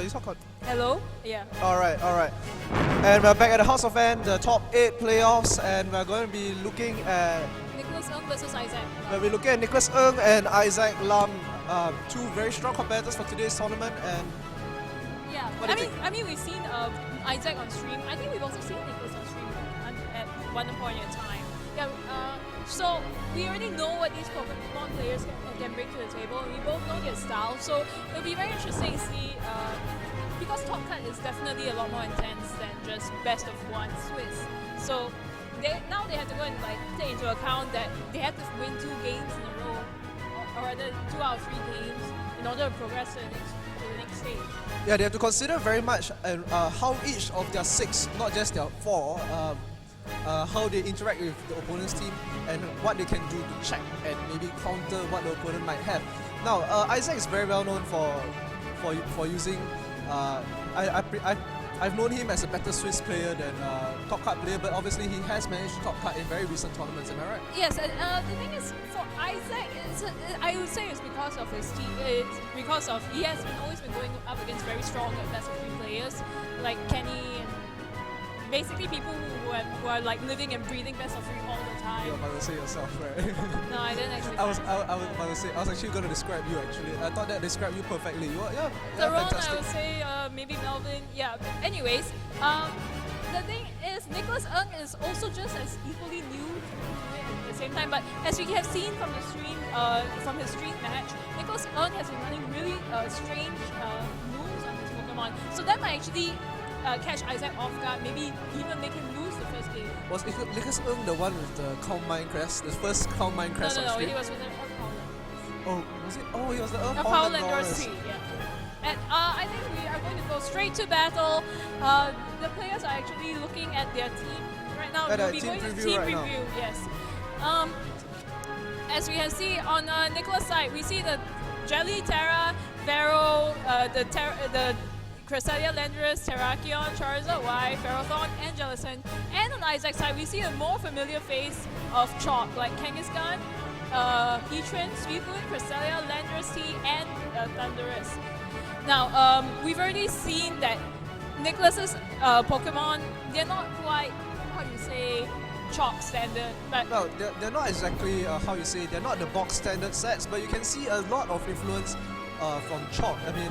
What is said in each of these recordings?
you talk on? Hello? Yeah. Alright. And we're back at the House of N, the top 8 playoffs, and we're going to be looking at Nicholas Ng versus Isaac. we'll be looking at Nicholas Ng and Isaac Lam, two very strong competitors for today's tournament. And Yeah. what do you think? I mean, we've seen Isaac on stream. I think we've also seen Nicholas on stream at one point in time. Yeah. So we already know what these Pokemon players can bring to the table, and we both know their style. So it'll be very interesting to see. Because Top Cut is definitely a lot more intense than just best of one Swiss. So now they have to go and take into account that they have to win 2 games in a row, or rather 2 out of 3 games, in order to progress to the next stage. yeah, they have to consider very much how each of their 6, not just their 4, how they interact with the opponent's team and what they can do to check and maybe counter what the opponent might have. Now, Isaac is very well known for using. I've known him as a better Swiss player than top cut player, but obviously he has managed to top cut in very recent tournaments. Am I right? Yes, and the thing is, for Isaac, I would say it's because of his team. It's because of he has always been going up against very strong best of 3 players like Kenny and basically people who are living and breathing best of 3 all the time. You're about to say yourself, right? No, I didn't actually. I was about to say. I was actually going to describe you. Actually, I thought that described you perfectly. Yeah, fantastic. I would say maybe Melvin. Yeah. But anyways, the thing is, Nicholas Ng is also just as equally new to it at the same time. But as we have seen from the stream, from his stream match, Nicholas Ng has been running really strange moves on his Pokemon. So that might actually catch Isaac off guard, maybe even make him lose the first game. Was Nicholas Ng the one with the Calm Mind Crest, the first Calm Mind Crest on No, stream? he was with the Earth Power. Oh, was it? Oh, he was the Earth Power Power Landers T, yeah. And I think we are going to go straight to battle. The players are actually looking at their team right now. At We'll a be team going to preview team right now. review, yes. As we can see on Nicholas' side, we see the Jelly, Terra, Vero, the Cresselia, Landorus, Terrakion, Charizard Y, Ferrothorn, and Jellicent. And on Isaac's side, we see a more familiar face of Chalk, like Kangaskhan, Heatran, Sweetwood, Cresselia, Landorus T, and Thundurus. Now, we've already seen that Nicholas's Pokemon, they're not quite, how do you say, Chalk standard, but No, they're not exactly how you say. They're not the box standard sets, but you can see a lot of influence from Chalk. I mean,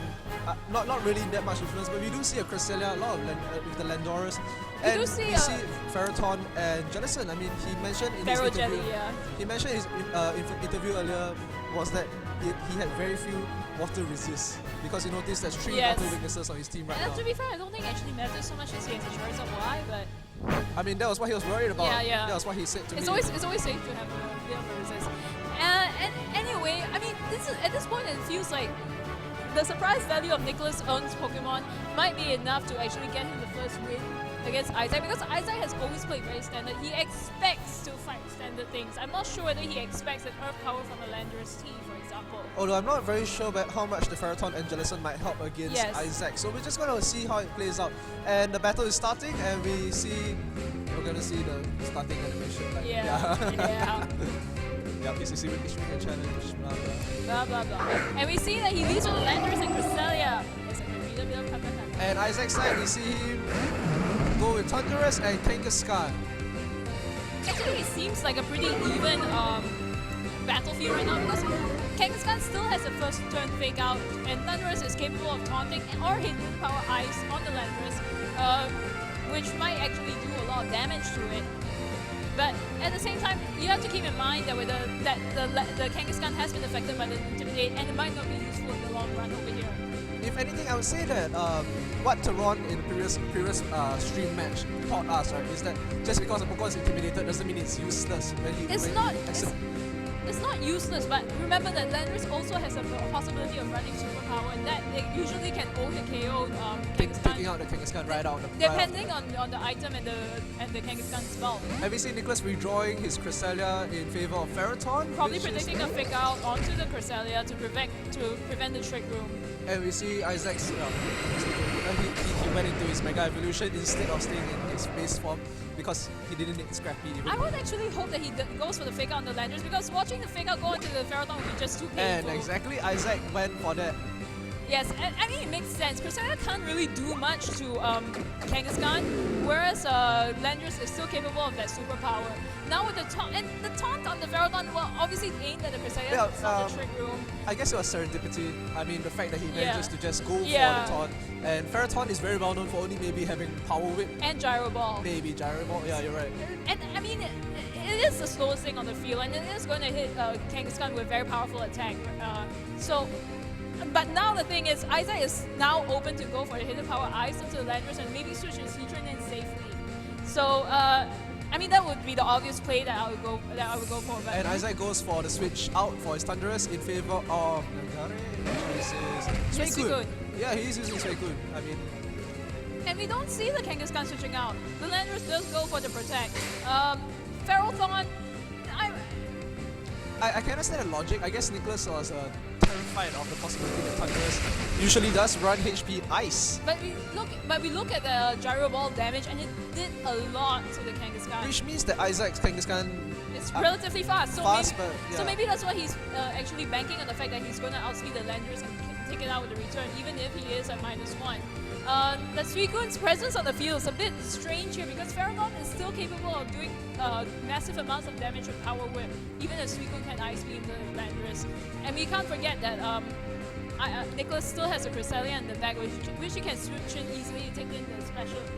not really that much influence, but we do see a Cresselia, a lot of with the Landorus, and do see we see Ferrothorn and Jellicent. I mean, he mentioned in his Vero interview. Jelly, yeah. He mentioned in his interview earlier was that he had very few water resists because he noticed there's 3 Yes. water weaknesses on his team right And now. to be fair, I don't think it actually matters so much as he has a Charizard Y, but I mean, that was what he was worried about. Yeah. That was what he said to it's me. always safe to have a bit of a resist. And anyway, I mean, at this point it feels like the surprise value of Nicholas Ng's Pokemon might be enough to actually get him the first win against Isaac, because Isaac has always played very standard. He expects to fight standard things. I'm not sure whether he expects an Earth Power from a Landorus T, for example. Although I'm not very sure about how much the Ferrothorn and Jellicent might help against Yes. Isaac. So we're just going to see how it plays out. And the battle is starting, and we're going to see the starting animation. Like, Yeah. Yeah, PCC with Ishmael challenge, blah blah. Blah blah blah. And we see that he leads with Landorus and Cresselia. Yes, I can read a bit of Katakana. And Isaac's side, we see him go with Thundurus and Kangaskhan. Actually, it seems like a pretty even battlefield right now, because Kangaskhan still has a first turn fake out, and Thundurus is capable of taunting or hitting power ice on the Landorus, which might actually do a lot of damage to it. But at the same time, you have to keep in mind that the Kangaskhan has been affected by the Intimidate, and it might not be useful in the long run over here. If anything, I would say that what Teron in the previous stream match taught us, right, is that just because a Pokemon is intimidated doesn't mean it's useless. It's not useless, but remember that Landorus also has a possibility of running superpower, and that they usually can hit KO Kangaskhan, taking out the Kangaskhan right out. depending on the item and the Kangaskhan's bulk. Have you seen Nicholas withdrawing his Cresselia in favor of Ferrothorn? Probably predicting a fake out onto the Cresselia to prevent the Trick Room. And we see Isaac's he went into his Mega Evolution instead of staying in his base form because he didn't need Scrappy even. I would actually hope that he goes for the fake out on the Landers, because watching the fake out go into the Ferrothorn would be just too painful. And exactly, Isaac went for that. Yes, I mean it makes sense. Crusader can't really do much to Kangaskhan, whereas Landorus is still capable of that superpower. Now with the taunt, and the taunt on the Ferrothorn, well, obviously aimed at the Crusader, Yeah, it's not the trick room. I guess it was serendipity. I mean, the fact that he manages to just go Yeah. for the taunt. And Ferrothorn is very well known for only maybe having Power Whip, And Gyro Ball. maybe Gyro Ball. Yeah, you're right. And I mean, it is the slowest thing on the field, and it is going to hit Kangaskhan with very powerful attack. But now the thing is, Isaac is now open to go for the hidden power ice into the Landorus and maybe switch his Heatran in safely. So I mean that would be the obvious play that I would go for. But And Isaac goes for the switch out for his Thunderous in favor of Nagare, which is Yes, Suicune. Yeah, he's using Suicune. I mean, and we don't see the Kangaskhan switching out. The Landorus does go for the protect. Ferrothorn, I can understand the logic. I guess Nicholas was terrified of the possibility that Thunderous usually does run HP ice. but we look at the Gyro Ball damage, and it did a lot to the Kangaskhan. Which means that Isaac's Kangaskhan It's relatively fast. So fast, maybe, but yeah. so maybe that's why he's actually banking on the fact that he's going to outspeed the Landorus and take it out with the return, even if he is at -1. The Suicune's presence on the field is a bit strange here because Ferrothorn is still capable of doing massive amounts of damage with Power Whip, even if Suicune can Ice Beam the Landorus. And we can't forget that Nicholas still has a Cresselia in the back, which he can switch in easily and take in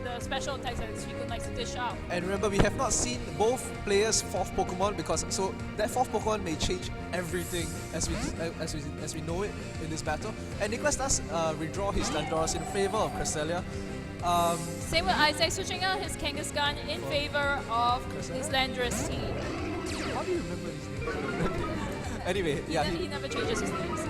the special attacks that Suicune likes to dish out. And remember, we have not seen both players' fourth Pokemon because so that fourth Pokemon may change everything as we know it in this battle. And Nicholas does redraw his Landorus in favor of Cresselia. Same with Isaac switching out his Kangaskhan in favor of his Landorus team. How do you remember these names? Anyway, yeah. He never changes his names.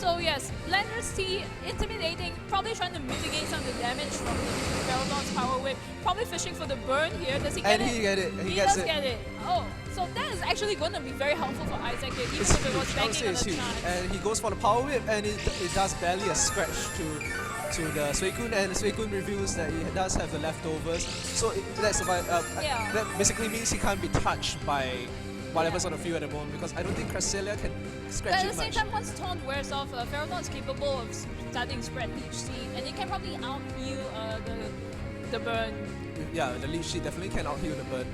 So yes, Landorus T, intimidating, probably trying to mitigate some of the damage from the Ferrothorn's Power Whip, probably fishing for the burn here. Does he get it? He get it. He does get it. Oh, so that is actually going to be very helpful for Isaac here, even if it was I would say banking on it's the huge. chance. And he goes for the Power Whip, and it does barely a scratch to the Suicune, and the Suicune reveals that he does have the leftovers. So Yeah. that basically means he can't be touched by whatever's on the field at the moment, because I don't think Cresselia can But scratch at it the same much. time, once Taunt wears off, Ferrothorn is capable of starting Spread Leech Seed, and it can probably out-heal the burn. Yeah, the lead sheet definitely can out-heal the burn.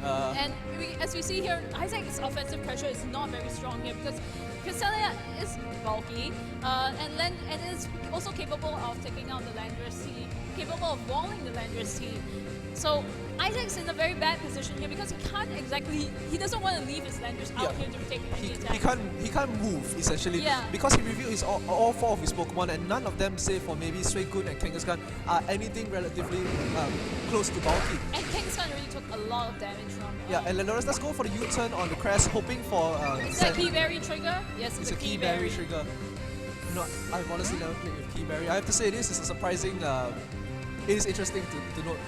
And as we see here, Isaac's offensive pressure is not very strong here because Cresselia is bulky and is also capable of taking out the Landorus T, capable of walling the Landorus T. So Isaac's in a very bad position here because he doesn't want to leave his Landorus out here to take any attack. He can't move essentially, Yeah. because he revealed all four of his Pokemon, and none of them, save for maybe Suicune and Kangaskhan, are anything relatively close to bulky. And Kangaskhan really took a lot of damage from. Yeah, and Landorus does go for the U-turn on the crest, hoping for. Is that Key Berry trigger? Yes, It's a Key Berry trigger. No, I've honestly never played with Key Berry. I have to say this is a surprising. It is interesting to note.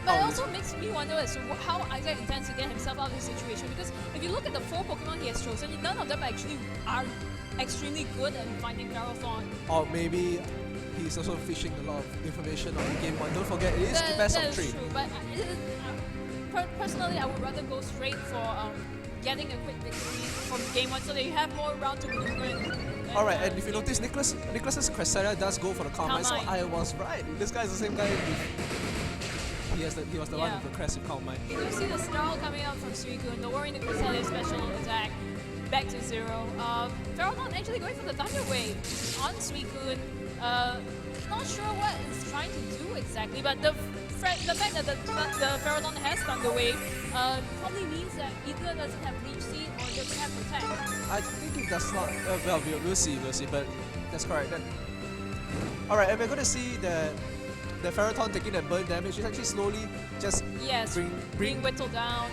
But it also makes me wonder as to how Isaac intends to get himself out of this situation, because if you look at the 4 Pokemon he has chosen, none of them actually are extremely good at finding Ferrothorn. Or maybe he's also fishing a lot of information on Game 1. Don't forget, it is the best that of is 3. true, but personally I would rather go straight for getting a quick victory from Game 1 so that you have more round to maneuver in. Alright, and if you notice, Nicholas's Cresselia does go for the Calm Mind, so Calm I was right. This guy is the same guy. He was the one with the crest with Calm Mind. You do see the Snarl coming out from Suicune, the Warring the Cresselia special attack, back to 0. Ferrothorn actually going for the Thunder Wave on Suicune. Not sure what it's trying to do exactly, but the fact that the Ferrothorn has Thunder Wave probably means that either doesn't have Leech Seed or doesn't have Protect. I think it does not. Well, we'll see, but that's correct. Alright, and we're going to see the Ferrothorn taking that burn damage is actually slowly just being whittled down.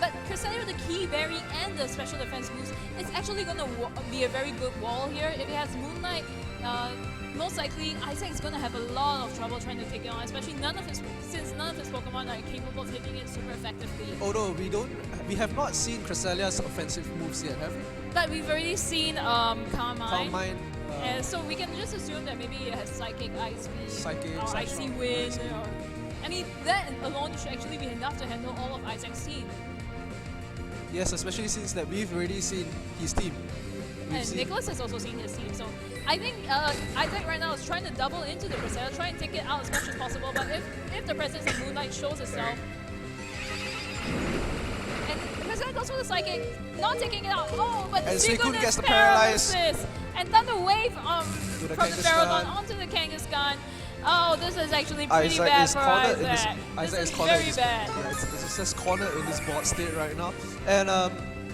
But Cresselia with the Key Berry and the special defense boost, it's actually going to be a very good wall here. If it has Moonlight, most likely Isaac is going to have a lot of trouble trying to take it on, especially since none of his Pokemon are capable of hitting it super effectively. Although we have not seen Cresselia's offensive moves yet, have we? But we've already seen Calm Calm Mind. So we can just assume that maybe it has Psychic, Ice Beam, Psychic, or Psychic, Icy Wind. I mean, that alone should actually be enough to handle all of Isaac's team. Yes, especially since that we've already seen his team. And Nicholas has also seen his team, so I think Isaac right now is trying to double into the Crusader, try and take it out as much as possible, but if the presence of Moonlight shows itself, and the Crusader goes for the Psychic, not taking it out, oh, but And Suicune gets is the paralyze. paralysis! And Thunder Wave To the from the Kangaskhan. Ferrothorn onto the Kangaskhan. Oh, this is actually pretty Isaac bad is for cornered in Isaac. this. This is cornered in very this- bad. Yeah, it's just cornered in this board state right now. And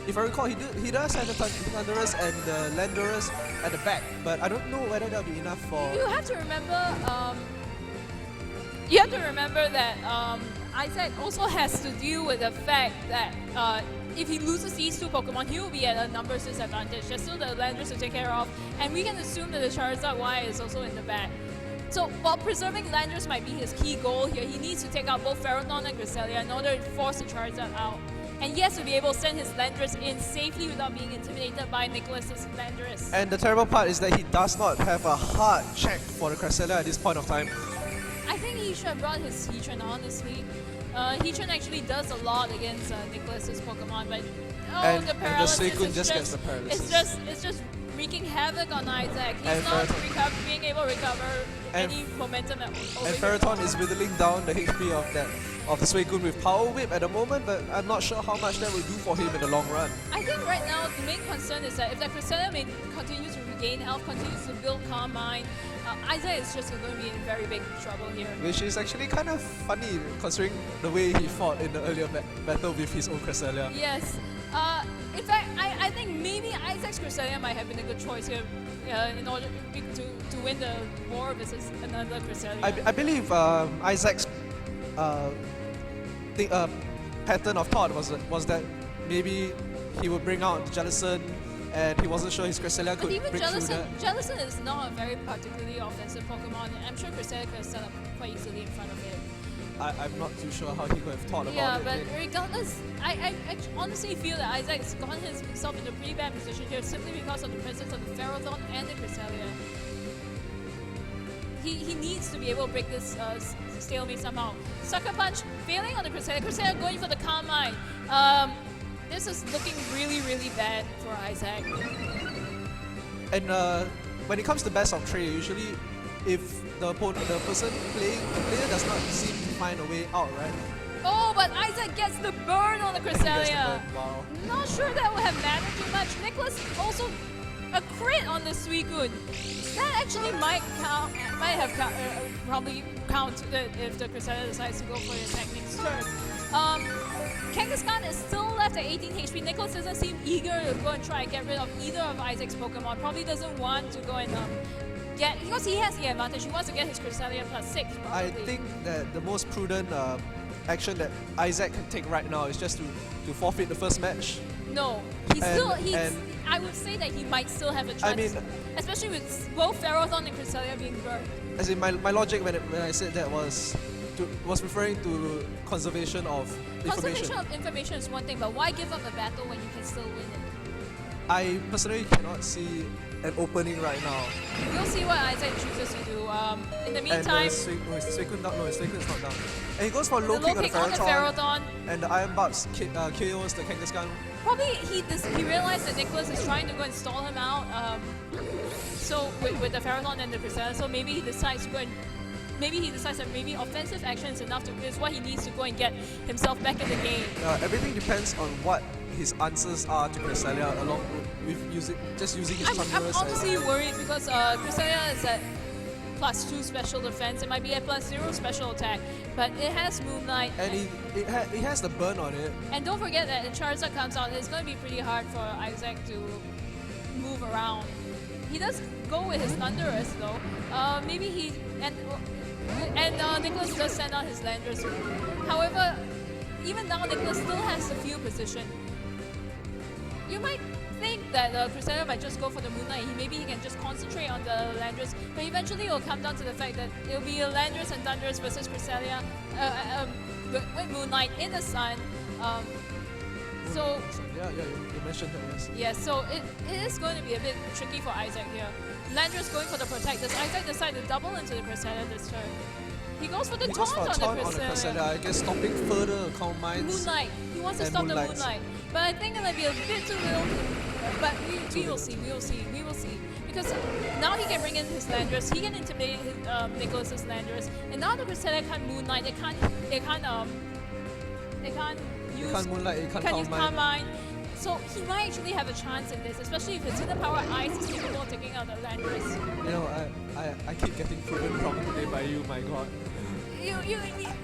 if I recall, he does have the Thunderous and the Landorus at the back, but I don't know whether that'll be enough for. You have to remember. You have to remember that Isaac also has to deal with the fact that if he loses these two Pokemon, he will be at a numbers disadvantage. There's still the Landorus to take care of, and we can assume that the Charizard Y is also in the back. So while preserving Landorus might be his key goal here, he needs to take out both Ferrothorn and Cresselia in order to force the Charizard out. And he has to be able to send his Landorus in safely without being intimidated by Nicholas's Landorus. And the terrible part is that he does not have a hard check for the Cresselia at this point of time. I think he should have brought his Heatran, honestly. Heatran actually does a lot against Nicholas's Pokemon, but And the the paralysis Suicune is just gets the paralysis. It's just wreaking havoc on Isaac. He's And not Ferrothorn- being able to recover And- any momentum at all. And Ferrothorn is whittling down the HP of the Suicune with Power Whip at the moment, but I'm not sure how much that will do for him in the long run. I think right now the main concern is that if the Cresselia may continue to regain health, continues to build Calm Mind, Isaac is just going to be in very big trouble here. Which is actually kind of funny considering the way he fought in the earlier battle with his own Cresselia. Yes. In fact, I think maybe Isaac's Cresselia might have been a good choice here in order to win the war versus another Cresselia. I believe Isaac's pattern of thought was that maybe he would bring out Jellicent, and he wasn't sure his Cresselia But could even break through that. Jellicent is not a very particularly offensive Pokemon. I'm sure Cresselia could have set up quite easily in front of it. I'm not too sure how he could have thought about Yeah, it. but regardless, I honestly feel that Isaac's gotten himself into a pretty bad position here simply because of the presence of the Ferrothorn and the Cresselia. He needs to be able to break this stalemate somehow. Sucker Punch failing on the Cresselia. Cresselia going for the Calm Mind. This is looking really, really bad for Isaac. And when it comes to best of three, usually if the player does not seem to find a way out, right? Oh, but Isaac gets the burn on the He gets the Cresselia. burn. Wow. Not sure that would have mattered too much. Nicholas also a crit on the Suicune. That actually might have probably count if the Cresselia decides to go for the attack next turn. Kangaskhan is still left at 18 HP. Nicholas doesn't seem eager to go and try and get rid of either of Isaac's Pokemon. Probably doesn't want to go and because he has the advantage. He wants to get his Cresselia +6. Probably. I think that the most prudent action that Isaac can take right now is just to forfeit the first match. No, I would say that he might still have a chance. I mean, especially with both Ferrothorn and Cresselia being burned. as in my logic when I said that was referring to conservation of information. Conservation of information is one thing, but why give up a battle when you can still win it? I personally cannot see an opening right now. We'll see what Isaac chooses to do. In the And meantime, his Suicune down. No, his Suicune is not down. And he goes for the low low kick on the kick on the Ferrothorn. Ferrothorn. And the Iron Buds KOs the Kangaskhan. Probably he realized that Nicholas is trying to go and stall him out. So with the Ferrothorn and the Cresselia, so maybe he decides to go and that maybe offensive action is enough is what he needs to go and get himself back in the game. Everything depends on what his answers are to Cresselia, along with using his I'm Thunderous. honestly worried because Cresselia is at +2 special defense. It might be at +0 special attack, but it has Moonlight. And he has the burn on it. And don't forget that if Charizard comes out, it's going to be pretty hard for Isaac to move around. He does go with his Thunderous though. Maybe he and Nicholas does send out his Landorus. However, even now Nicholas still has the field position. You might think that Cresselia might just go for the Moonlight. Maybe he can just concentrate on the Landorus, but eventually it will come down to the fact that it will be a Landorus and Thunderous versus Cresselia with Moonlight in the sun. So Yeah, you mentioned that, yes. yeah, so it is going to be a bit tricky for Isaac here. Landorus going for the Protect. Does Isaac decide to double into the Cresselia this turn? He goes for the He goes taunt for a on taunt the on the Cresselia. Cresselia, I guess stopping further Calm Minds. Moonlight. He wants to And stop Moonlight. the Moonlight. But I think it might be a bit too little. But we will see. Because because now he can bring in his Landers, he can intimidate his, Nicholas's Landers, and now the Cresselia can't Moonlight, it can't use Moonlight, it can't use Calm Mind. So he might actually have a chance in this, especially if his Hidden Power Ice is capable of taking out the Landers. You know, I keep getting proven wrong today by you, my god.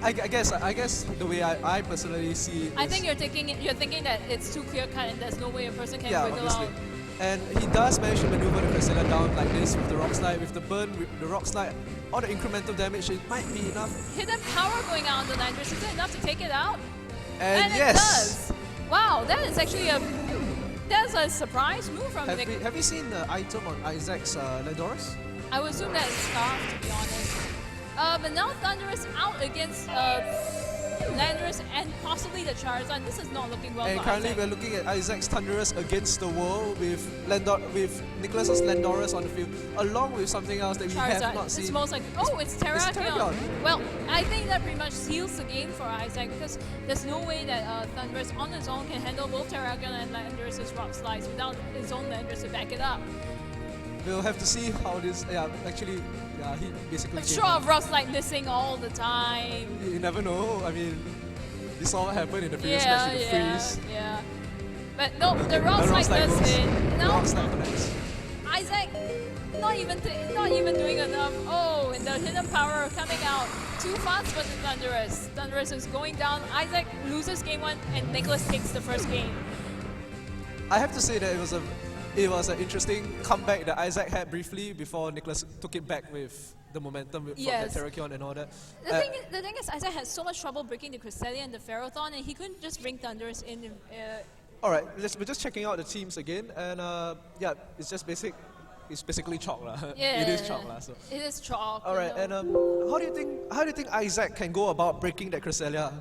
I guess the way I personally see it I think you're thinking that it's too clear cut and there's no way a person can wiggle obviously. out. And he does manage to maneuver the Cresselia down like this with the Rock Slide, with the burn, with the Rock Slide, all the incremental damage, it might be enough. Hidden Power going out on the Landers, is it enough to take it out? And it yes! does! Wow, that is actually that's a surprise move from Nick. Have you seen the item on Isaac's Landorus? I would assume that it's Scarf, to be honest. But now Thunderous out against Landorus and possibly the Charizard. This is not looking well and for currently Isaac. we're looking at Isaac's Thunderous against the world with Nicholas's Landorus on the field, along with something else that we Charizard. have not seen. It's most like it's Terrakion. Terrakion. Well, I think that pretty much seals the game for Isaac because there's no way that Thunderous on its own can handle both Terrakion and Landorus' Rock Slides without his own Landorus to back it up. We'll have to see how this. He basically. But sure, Rock Slide missing all the time. You never know. I mean, we saw what happened in the previous match with the freeze. Yeah. But no, the Rock Slide does hit. Now Rock Slide connects. Isaac not even doing enough. Oh, and the Hidden Power coming out too fast for the Thunderous. Thunderous is going down. Isaac loses game 1 and Nicholas takes the first game. I have to say that it was an interesting comeback that Isaac had briefly before Nicholas took it back with the momentum from the Terrakion and all that. The thing is, Isaac had so much trouble breaking the Cresselia and the Ferrothorn, and he couldn't just bring Thunderous in. Alright, we're just checking out the teams again, and it's just basic. It's basically chalk lah. Yeah, it is chalk lah. So. It is chalk. Alright, and how do you think Isaac can go about breaking that Cresselia?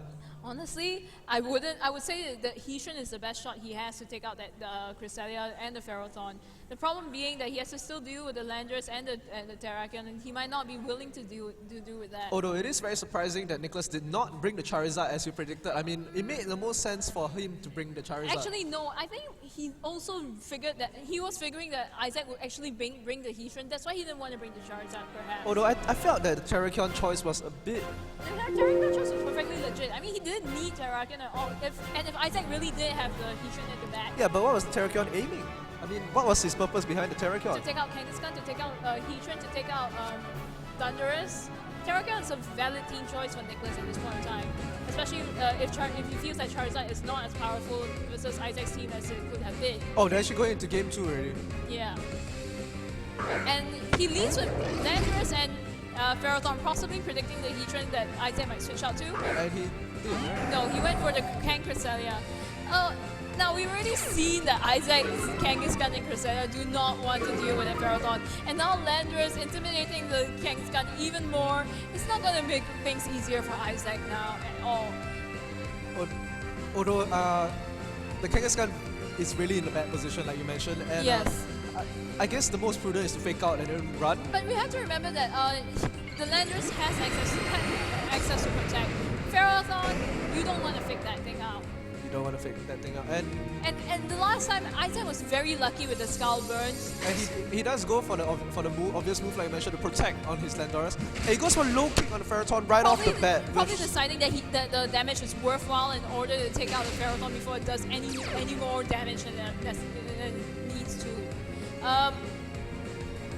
Honestly, I would say that Heatran is the best shot he has to take out the Cresselia and the Ferrothorn. The problem being that he has to still deal with the Landers and the Terrakion, and he might not be willing to do with that. Although it is very surprising that Nicholas did not bring the Charizard as you predicted. I mean, it made the most sense for him to bring the Charizard. Actually, no. I think he also figured that he was figuring that Isaac would actually bring the Heatran. That's why he didn't want to bring the Charizard, perhaps. Although I felt that the Terrakion choice was a bit. The Terrakion choice was perfectly legit. I mean, he didn't need Terrakion at all. If Isaac really did have the Heatran at the back. Yeah, but what was the Terrakion aiming? I mean, what was his purpose behind the Terrakion? To take out Kangaskhan, to take out Heatran, to take out Thunderous. Terrakion is a valid team choice for Nicholas at this point in time. Especially if he feels that Charizard is not as powerful versus Isaac's team as it could have been. Oh, they're actually going into game 2 already. Yeah. And he leads with Landorus and Ferrothorn, possibly predicting the Heatran that Isaac might switch out to. And he did, right? No, he went for the Kang Cresselia. Now, we've already seen that Isaac's Kangaskhan and Cresselia do not want to deal with a Ferrothorn. And now Landorus intimidating the Kangaskhan even more. It's not going to make things easier for Isaac now at all. Although the Kangaskhan is really in a bad position, like you mentioned. And, yes. I guess the most prudent is to fake out and then run. But we have to remember that the Landorus has access to protect. Ferrothorn, you don't want to fake that thing out. Don't want to fake that thing out. And the last time, Isaac was very lucky with the Skull Burns. And he does go for the obvious move, like I mentioned, to protect on his Landorus. And he goes for low kick on the Ferrothorn right off the bat. Probably deciding that the damage is worthwhile in order to take out the Ferrothorn before it does any more damage than it needs to.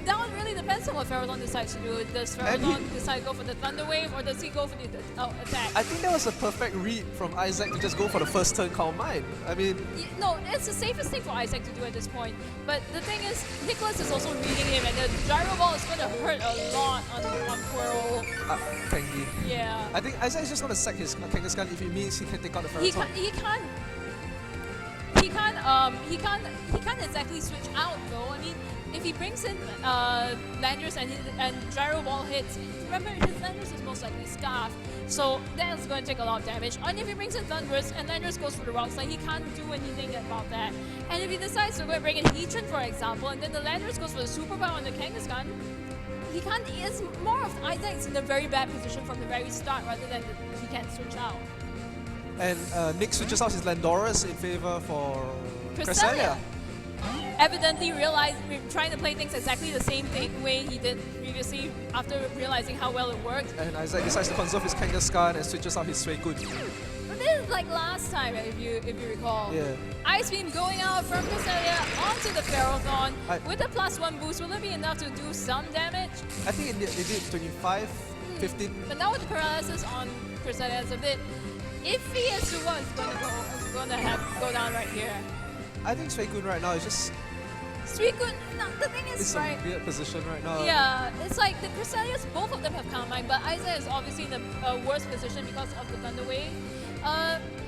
That one really depends on what Ferrothorn decides to do. Does Ferrothorn decide to go for the Thunder Wave, or does he go for the attack? I think that was a perfect read from Isaac to just go for the first turn Calm Mind. I mean... No, it's the safest thing for Isaac to do at this point. But the thing is, Nicholas is also reading him, and the Gyro Ball is going to hurt a lot on Quirrell. Kangi. Yeah. I think Isaac is just going to sack his Kangaskhan if it means he can take out the Ferrothorn. He can't exactly switch out though. I mean, if he brings in Landorus and Gyro Ball hits, remember his Landorus is most likely Scarf, so that's going to take a lot of damage. And if he brings in Thunderous and Landorus goes for the Rock Slide, he can't do anything about that. And if he decides to go and bring in Heatran, for example, and then the Landorus goes for the Super Power on the Kangaskhan, he can't. It's more of Isaac's in a very bad position from the very start, rather than he can't switch out. And Nick switches out his Landorus in favor for Cresselia. evidently trying to play things exactly the same way he did previously after realizing how well it worked. And Isaac decides to conserve his Kangaskhan and switches out his Suicune. But this is like last time, if you recall. Yeah. Ice Beam going out from Cresselia onto the Ferrothorn with a +1 boost. Will it be enough to do some damage? I think it did 25, 15. But now with the paralysis on Cresselia, it's a bit iffy as to what's going to go down right here. I think Suicune right now is just... Suicune, no, the thing is, it's a weird position right now. Yeah, it's like the Cresselias, both of them have Calm Mind, but Isaac is obviously in the worst position because of the Thunder Wave.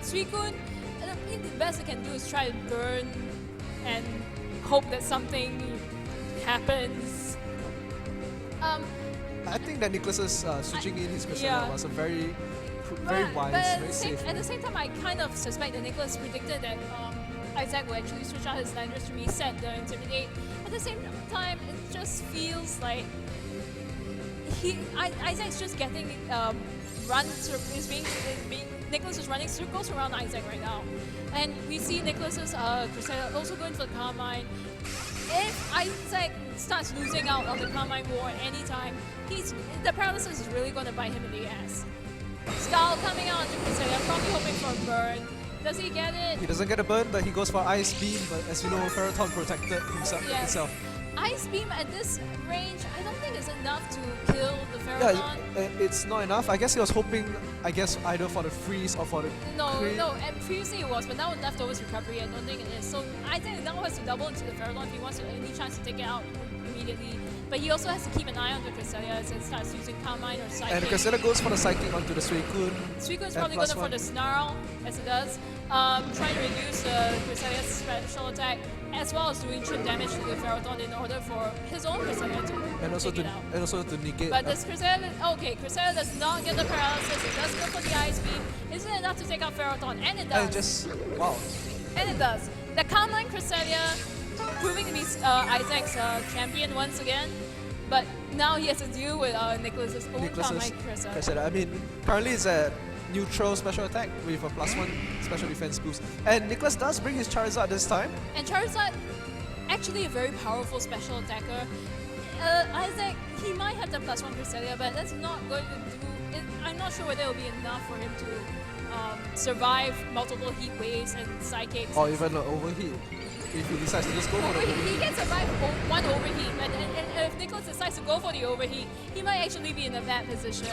Suicune, I mean, the best it can do is try to burn and hope that something happens. I think that Nicholas's switching in his Cresselia was a very wise, very safe. At the same time, I kind of suspect that Nicholas predicted that Isaac will actually switch out his Landers to reset the Intimidate. At the same time, it just feels like Isaac's just getting Nicholas is running circles around Isaac right now. And we see Nicholas's Cresselia also going for the Calm Mind. If Isaac starts losing out on the Calm Mind war anytime, the paralysis is really going to bite him in the ass. Skull coming out into Cresselia, probably hoping for a burn. Does he get it? He doesn't get a burn, but he goes for Ice Beam. But as you know, Ferrothorn protected himself. Ice Beam at this range, I don't think is enough to kill the Ferrothorn. Yeah, it's not enough. I guess he was hoping, either for the freeze or for the crit. No, and previously it was, but now with leftovers recovery, I don't think it is. So I think now has to double into the Ferrothorn if he wants any chance to take it out immediately. But he also has to keep an eye on the Cresselia as it starts using Calm Mind or Psychic. And the Cresselia goes for the Psychic onto the Suicune. Suicune's probably going for the Snarl, as it does. Trying to reduce the Cresselia's special attack, as well as doing chip damage to the Ferrothorn in order for his own Cresselia to take it out. And also to negate. But this Cresselia, Cresselia does not get the paralysis. It does go for the Ice Beam. Isn't enough to take out Ferrothorn, and it does. And it does. The Calm Mind Cresselia proving to be Isaac's champion once again, but now he has to deal with Nicholas's own Calm Mind Cresselia. I mean, currently it's a neutral special attack with a +1 special defense boost. And Nicholas does bring his Charizard this time. And Charizard, actually a very powerful special attacker. Isaac, he might have the +1 Cresselia, but that's not going to do... I'm not sure whether it will be enough for him to survive multiple heat waves and psychics. Or even an overheat. If he decides to just go for the overheat. He can survive one overheat, and if Nicholas decides to go for the overheat, he might actually be in a bad position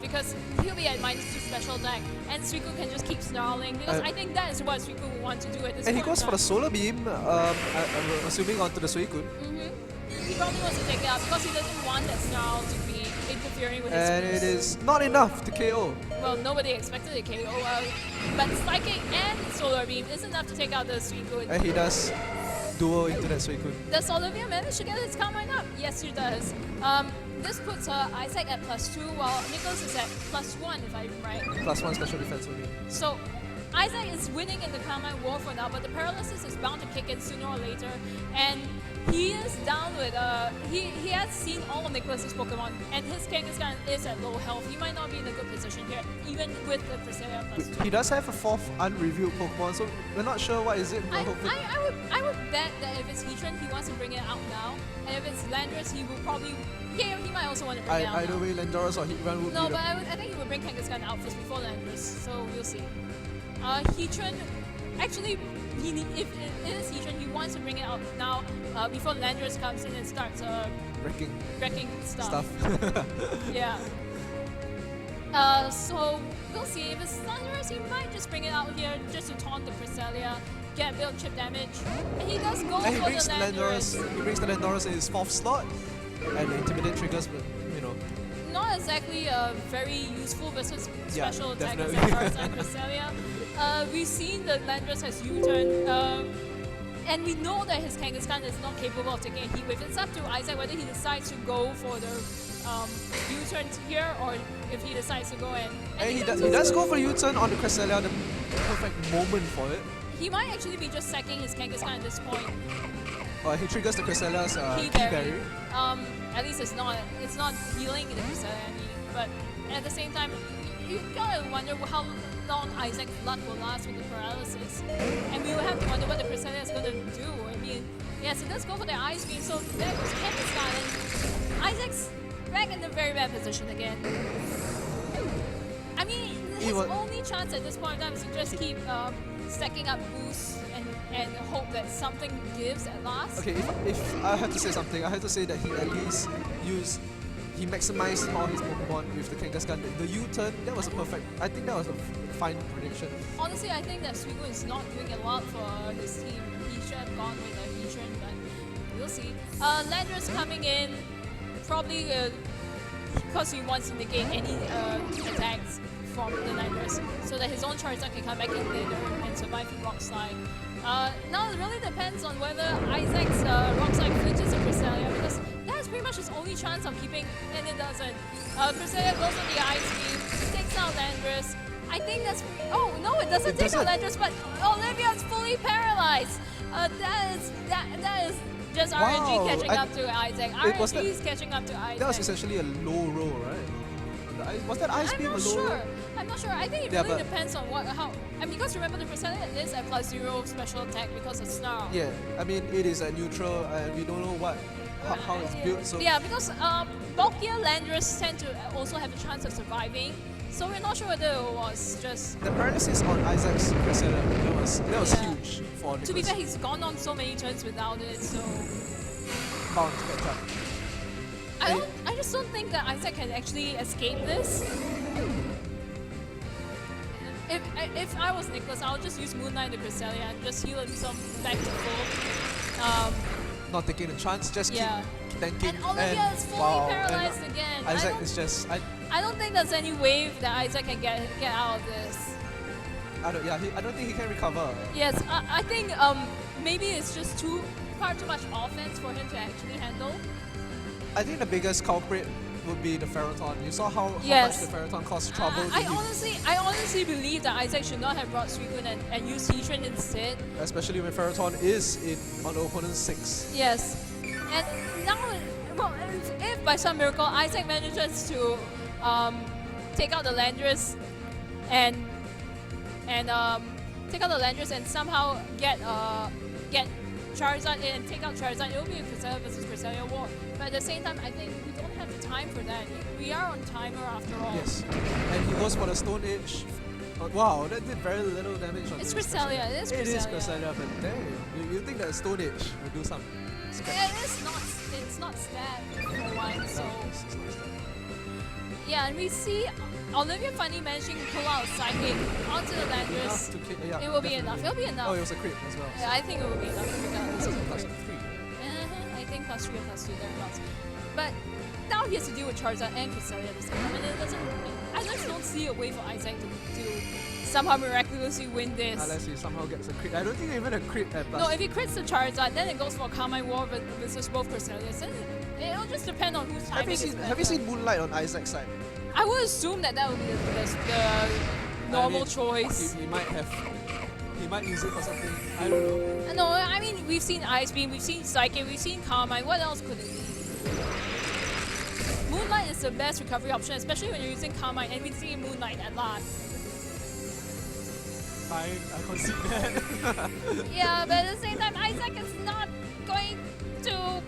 because he'll be at -2 special attack, and Suicune can just keep snarling because I think that is what Suicune would want to do at this point. And he goes for the Solar Beam, I'm assuming onto the Suicune. He probably wants to take it out because he doesn't want that Snarl to be interfering with his And boost. it is not enough to KO. Well, nobody expected a KO, but Psychic and Solar Beam is enough to take out the Suicune. And he does duo into that Suicune. Does Olivia manage to get his Calm Mind up? Yes, she does. This puts Isaac at +2, while Nicholas is at +1, if I'm right. +1 special defense only. So Isaac is winning in the Calm Mind war for now, but the paralysis is bound to kick in sooner or later, and he is down with he has seen all of Nicholas's Pokemon, and his Kangaskhan is at low health. He might not be in a good position here, even with the Cresselia +2. He does have a 4th unrevealed Pokemon, so we're not sure what is it. I would bet that if it's Heatran, he wants to bring it out now, and if it's Landorus, he will probably he might also want to bring it out Either now. way, Landorus or Heatran would be but I think he would bring Kangaskhan out first before Landorus, so we'll see. Heatran, actually, if it is Heatran, he wants to bring it out now before Landorus comes in and starts wrecking stuff. Yeah. So we'll see. If it's Landorus, he might just bring it out here just to taunt the Cresselia, get a bit of chip damage, and he does go for the Landorus. He brings the Landorus in his 4th slot, and the Intimidate triggers, but not exactly very useful versus special attack as definitely. Cresselia. We've seen that Landorus has U-turn, and we know that his Kangaskhan is not capable of taking a heat wave. It's up to Isaac whether he decides to go for the U-turn here or if he decides to go and he does go for U-turn on the Cresselia, the perfect moment for it. He might actually be just sacking his Kangaskhan at this point. He triggers the Cresselia's Key Berry. At least it's not healing the Cresselia any, but at the same time, you gotta wonder how long Isaac's luck will last with the paralysis. And we will have to wonder what the Cresselia is gonna do. I mean, yes, it does go for the Ice Beam, so there goes Kempistan, and Isaac's back in a very bad position again. I mean, his only chance at this point in time is to just keep stacking up boosts and hope that something gives at last. Okay, if I have to say something, I have to say that he at least he maximized all his Pokemon with the Kangaskhan. The U-turn, that was a perfect, I think that was a fine prediction. Honestly, I think that Suicune is not doing a lot for his team. He should have gone with a Heatran, but we'll see. Landorus coming in, probably because he wants to negate any attacks from the Landorus, so that his own Charizard can come back in later and survive the Rock Slide. Now it really depends on whether Isaac's Rock Slide flinches a Cresselia, because that's pretty much his only chance of keeping, and it doesn't. Cresselia goes with the Ice Beam, takes out Landorus. I think that's... Oh, no, it doesn't take out Landorus, but Olivia's fully paralyzed. That is just RNG catching up to Isaac. RNG is catching up to Isaac. That was essentially a low roll, right? Was that Ice Beam a low roll? I'm not sure. I think it really depends on how... I mean, because remember the Cresselia is at +0 special attack because of Snarl. Yeah, I mean, it is a neutral and we don't know how it's built. So yeah, because bulkier Landorus tend to also have a chance of surviving. So we're not sure whether it was just... The paralysis on Isaac's Cresselia, that was huge for Nicholas. To be fair, he's gone on so many turns without it, so... Bound to get tough. I just don't think that Isaac can actually escape this. If I was Nicholas, I would just use Moonlight and the Cresselia and just heal himself back to full. Not taking a chance, just keep tanking. And Olivia is fully paralyzed again. Isaac is just... I don't think there's any wave that Isaac can get out of this. I don't think he can recover. Yes, I think maybe it's just far too much offense for him to actually handle. I think the biggest culprit would be the Ferroton. You saw how much the Ferroton caused trouble to him. I honestly believe that Isaac should not have brought Suicune and used Heatran instead. Especially when Ferroton is on the opponent's 6. Yes. And now, well, if by some miracle Isaac manages to take out the Landorus and somehow get Charizard in and take out Charizard, it will be a Cresselia versus Cresselia war. But at the same time, I think we don't have the time for that. We are on timer after all. Yes. And he goes for the Stone Edge. Wow, that did very little damage on It's Cresselia. It is Cresselia, but damn, you think that Stone Edge will do some scratch? Yeah, it's not stab for one, so... Yeah, and we see Olivia finally managing to pull out Psychic onto the Landorus. It will be enough. It'll be enough. Oh, it was a crit as well. Yeah, I think it will be enough regardless. This is a +3. I think +3 or +2 thereabouts. But now he has to deal with Charizard and Cresselia at the same time, and it doesn't... I just don't see a way for Isaac to somehow miraculously win this. Unless he somehow gets a crit. I don't think even a crit at +. No, if he crits the Charizard, then it goes for Carmine War versus both Cresselias. Then it'll just depend on who's timing is better. Have you seen Moonlight on Isaac's side? I would assume that would be the normal choice. He might use it for something. I don't know. No, I mean, we've seen Ice Beam, we've seen Psychic, we've seen Carmine. What else could it be? Moonlight is the best recovery option, especially when you're using Carmine, and we see Moonlight at last. I concede that. Yeah, but at the same time, Isaac is not going to...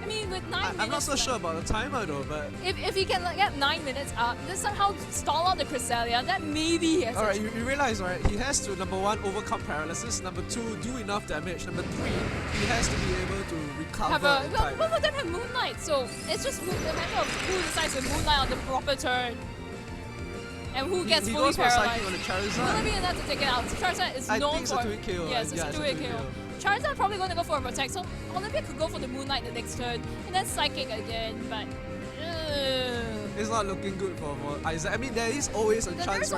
I mean, with 9 minutes... I'm not so sure about the timer though, but... If he can get 9 minutes up, then somehow stall out the Cresselia, that maybe has... Alright, you realize, right? He has to, number 1, overcome paralysis. Number 2, do enough damage. Number 3, he has to be able to recover both of them have Moonlight, so it's just a matter of who decides to Moonlight on the proper turn. And who gets fully paralyzed. On the Charizard. Will it be enough to take it out? Charizard is known for... it's a 2-hit KO. Yes, it's a 2-hit KO. Charizard probably going to go for a Protect, so Olivia could go for the Moonlight the next turn, and then Psychic again, but... It's not looking good for Isaac. I mean, there is always a chance.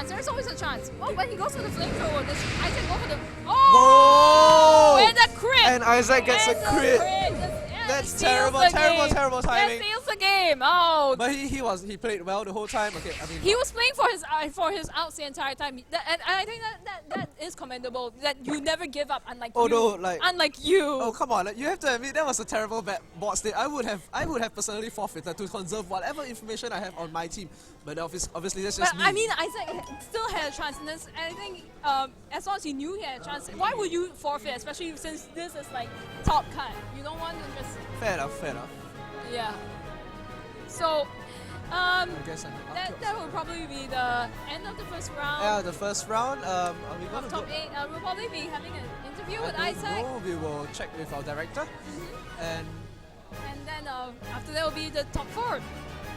There's always a chance. Oh, when he goes for the Flamethrower, does Isaac go for the... Oh! And a crit! And Isaac gets a crit! That's terrible timing. That seals the the game. Oh, But he played well the whole time. Okay, I mean he was playing for his outs the entire time, and I think that is commendable. That you never give up, unlike although you. Unlike you. Oh come on! Like, you have to admit that was a terrible bot state. I would have personally forfeited to conserve whatever information I have on my team. But obviously that's just But me. I mean, Isaac still had a chance, and I think as long as he knew he had a chance, why would you forfeit? Especially since this is like top cut. You don't want to just Fair enough. yeah. So. I guess That will probably be the end of the first round. Yeah, the first round. Are we gonna Of top go? 8. We'll probably be having an interview with I Isaac. don't know. We will check with our director, and And then after that will be the top 4,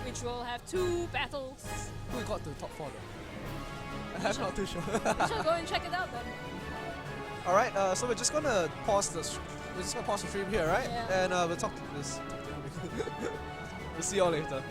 which will have 2 battles. who got to top 4 though? I'm not too sure. We shall go and check it out then. All right. So we're just gonna pause the stream here, right? Yeah. And we'll talk to this. We'll see y'all later.